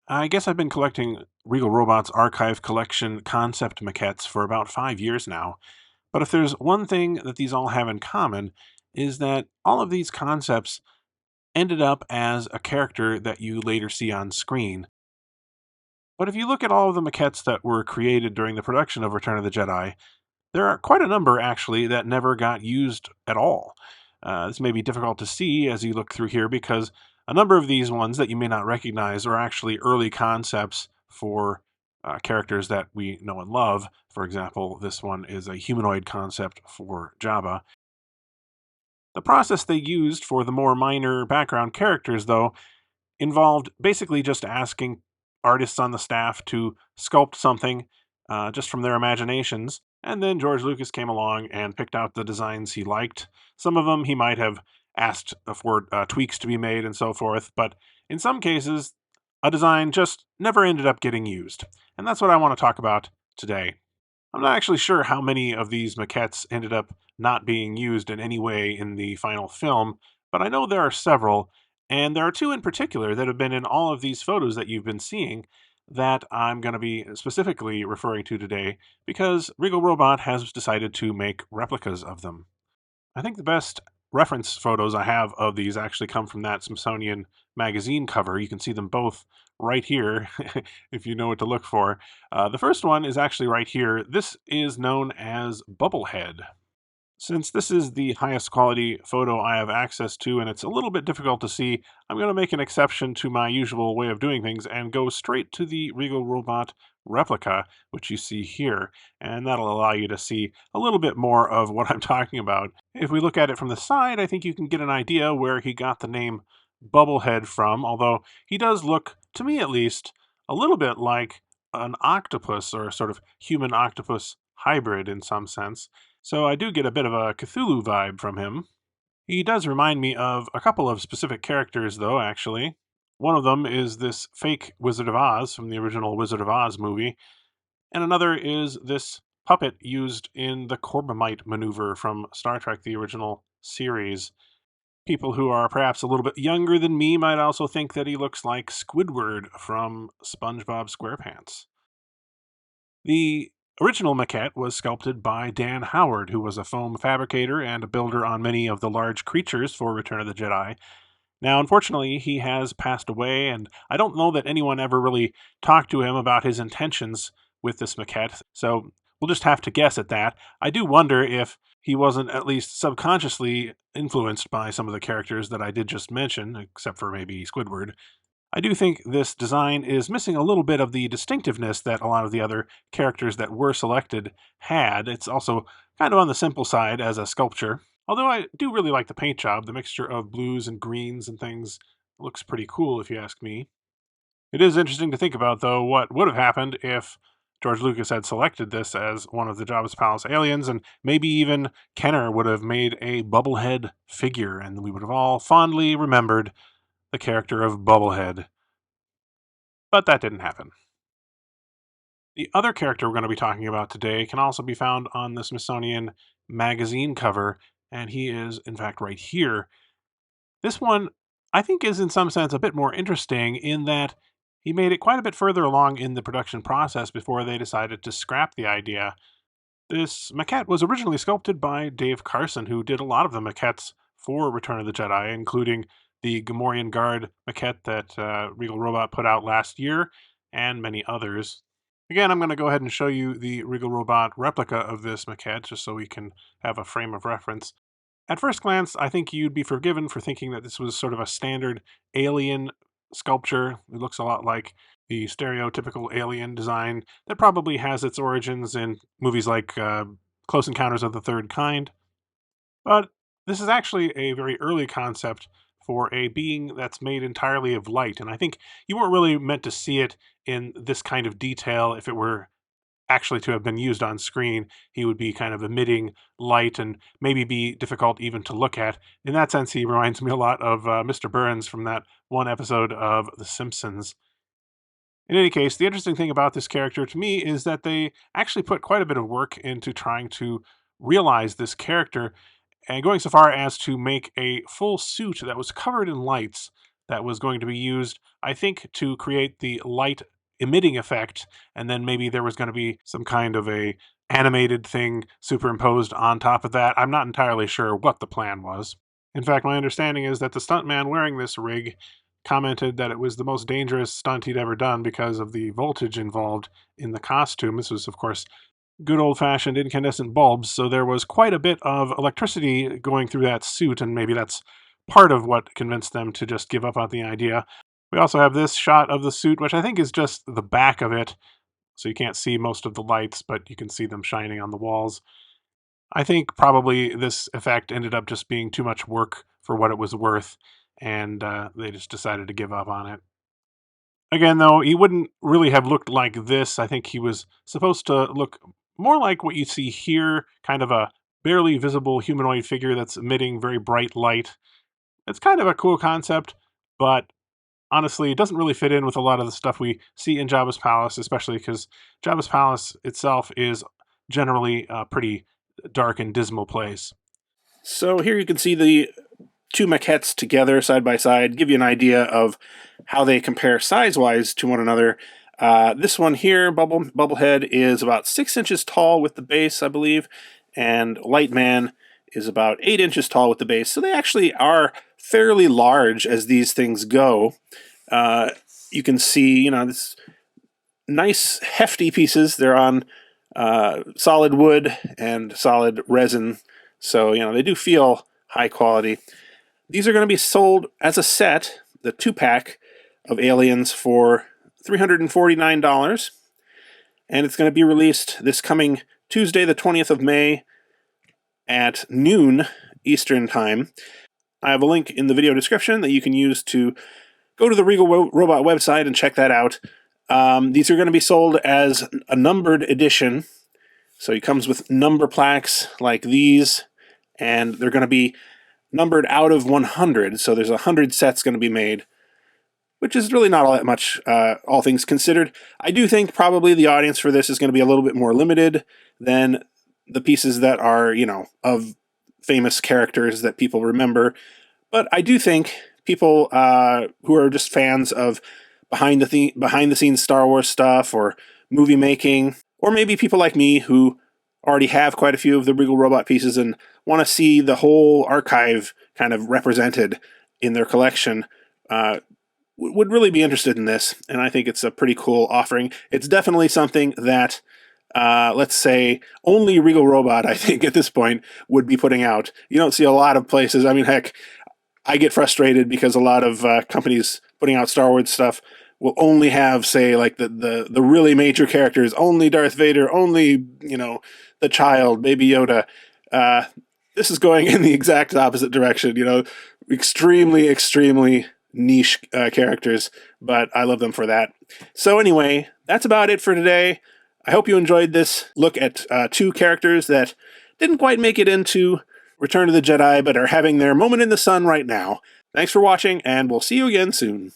I guess I've been collecting Regal Robot's archive collection concept maquettes for about 5 years now. But if there's one thing that these all have in common, is that all of these concepts ended up as a character that you later see on screen. But if you look at all of the maquettes that were created during the production of Return of the Jedi, there are quite a number actually that never got used at all. This may be difficult to see as you look through here because a number of these ones that you may not recognize are actually early concepts for characters that we know and love. For example, this one is a humanoid concept for Jabba. The process they used for the more minor background characters, though, involved basically just asking artists on the staff to sculpt something just from their imaginations. And then George Lucas came along and picked out the designs he liked. Some of them he might have asked for tweaks to be made and so forth, but in some cases, a design just never ended up getting used. And that's what I want to talk about today. I'm not actually sure how many of these maquettes ended up not being used in any way in the final film, but I know there are several, and there are two in particular that have been in all of these photos that you've been seeing that I'm going to be specifically referring to today because Regal Robot has decided to make replicas of them. I think the best reference photos I have of these actually come from that Smithsonian magazine cover. You can see them both right here if you know what to look for. The first one is actually right here. This is known as Bubblehead. Since this is the highest quality photo I have access to and it's a little bit difficult to see, I'm going to make an exception to my usual way of doing things and go straight to the Regal Robot replica, which you see here, and that'll allow you to see a little bit more of what I'm talking about. If we look at it from the side, I think you can get an idea where he got the name Bubblehead from, although he does look, to me at least, a little bit like an octopus or a sort of human octopus hybrid in some sense. So I do get a bit of a Cthulhu vibe from him. He does remind me of a couple of specific characters, though, actually. One of them is this fake Wizard of Oz from the original Wizard of Oz movie, and another is this puppet used in the Corbomite maneuver from Star Trek, the original series. People who are perhaps a little bit younger than me might also think that he looks like Squidward from SpongeBob SquarePants. The original maquette was sculpted by Dan Howard, who was a foam fabricator and a builder on many of the large creatures for Return of the Jedi. Now, unfortunately, he has passed away, and I don't know that anyone ever really talked to him about his intentions with this maquette, so we'll just have to guess at that. I do wonder if he wasn't at least subconsciously influenced by some of the characters that I did just mention, except for maybe Squidward. I do think this design is missing a little bit of the distinctiveness that a lot of the other characters that were selected had. It's also kind of on the simple side as a sculpture. Although I do really like the paint job, the mixture of blues and greens and things looks pretty cool if you ask me. It is interesting to think about, though, what would have happened if George Lucas had selected this as one of the Jabba's Palace aliens, and maybe even Kenner would have made a Bubblehead figure, and we would have all fondly remembered the character of Bubblehead. But that didn't happen. The other character we're going to be talking about today can also be found on the Smithsonian magazine cover, and he is, in fact, right here. This one, I think, is in some sense a bit more interesting in that he made it quite a bit further along in the production process before they decided to scrap the idea. This maquette was originally sculpted by Dave Carson, who did a lot of the maquettes for Return of the Jedi, including the Gamorrean Guard maquette that Regal Robot put out last year, and many others. Again, I'm going to go ahead and show you the Regal Robot replica of this maquette, just so we can have a frame of reference. At first glance, I think you'd be forgiven for thinking that this was sort of a standard alien sculpture. It looks a lot like the stereotypical alien design that probably has its origins in movies like Close Encounters of the Third Kind. But this is actually a very early concept for a being that's made entirely of light, and I think you weren't really meant to see it in this kind of detail if it were actually to have been used on screen. He would be kind of emitting light and maybe be difficult even to look at. In that sense, he reminds me a lot of Mr. Burns from that one episode of The Simpsons. In any case, the interesting thing about this character to me is that they actually put quite a bit of work into trying to realize this character and going so far as to make a full suit that was covered in lights that was going to be used, I think, to create the light emitting effect, and then maybe there was going to be some kind of a animated thing superimposed on top of that. I'm not entirely sure what the plan was. In fact, my understanding is that the stuntman wearing this rig commented that it was the most dangerous stunt he'd ever done because of the voltage involved in the costume. This was, of course, good old-fashioned incandescent bulbs, so there was quite a bit of electricity going through that suit, and maybe that's part of what convinced them to just give up on the idea. We also have this shot of the suit, which I think is just the back of it, so you can't see most of the lights, but you can see them shining on the walls. I think probably this effect ended up just being too much work for what it was worth, and they just decided to give up on it. Again, though, he wouldn't really have looked like this. I think he was supposed to look more like what you see here, kind of a barely visible humanoid figure that's emitting very bright light. It's kind of a cool concept, but honestly, it doesn't really fit in with a lot of the stuff we see in Jabba's palace, especially because Jabba's palace itself is generally a pretty dark and dismal place. So here you can see the two maquettes together side by side, give you an idea of how they compare size-wise to one another. This one here, Bubblehead, is about 6 inches tall with the base, I believe, and Lightman is about 8 inches tall with the base. So they actually are fairly large as these things go. You can see, this nice hefty pieces. They're on solid wood and solid resin, so they do feel high quality. These are going to be sold as a set, the 2-pack of Aliens, for $349, and it's going to be released this coming Tuesday, the 20th of May at noon Eastern Time. I have a link in the video description that you can use to go to the Regal Robot website and check that out. These are going to be sold as a numbered edition, so it comes with number plaques like these, and they're going to be numbered out of 100, so there's 100 sets going to be made, which is really not all that much, all things considered. I do think probably the audience for this is going to be a little bit more limited than the pieces that are, of famous characters that people remember, but I do think people who are just fans of behind the scenes Star Wars stuff or movie making, or maybe people like me who already have quite a few of the Regal Robot pieces and want to see the whole archive kind of represented in their collection, would really be interested in this, and I think it's a pretty cool offering. It's definitely something that, let's say, only Regal Robot, I think, at this point, would be putting out. You don't see a lot of places. I mean, heck, I get frustrated because a lot of companies putting out Star Wars stuff will only have, say, like the really major characters, only Darth Vader, only, the child, Baby Yoda. This is going in the exact opposite direction, extremely, extremely niche characters, but I love them for that. So anyway, that's about it for today. I hope you enjoyed this look at two characters that didn't quite make it into Return of the Jedi, but are having their moment in the sun right now. Thanks for watching, and we'll see you again soon.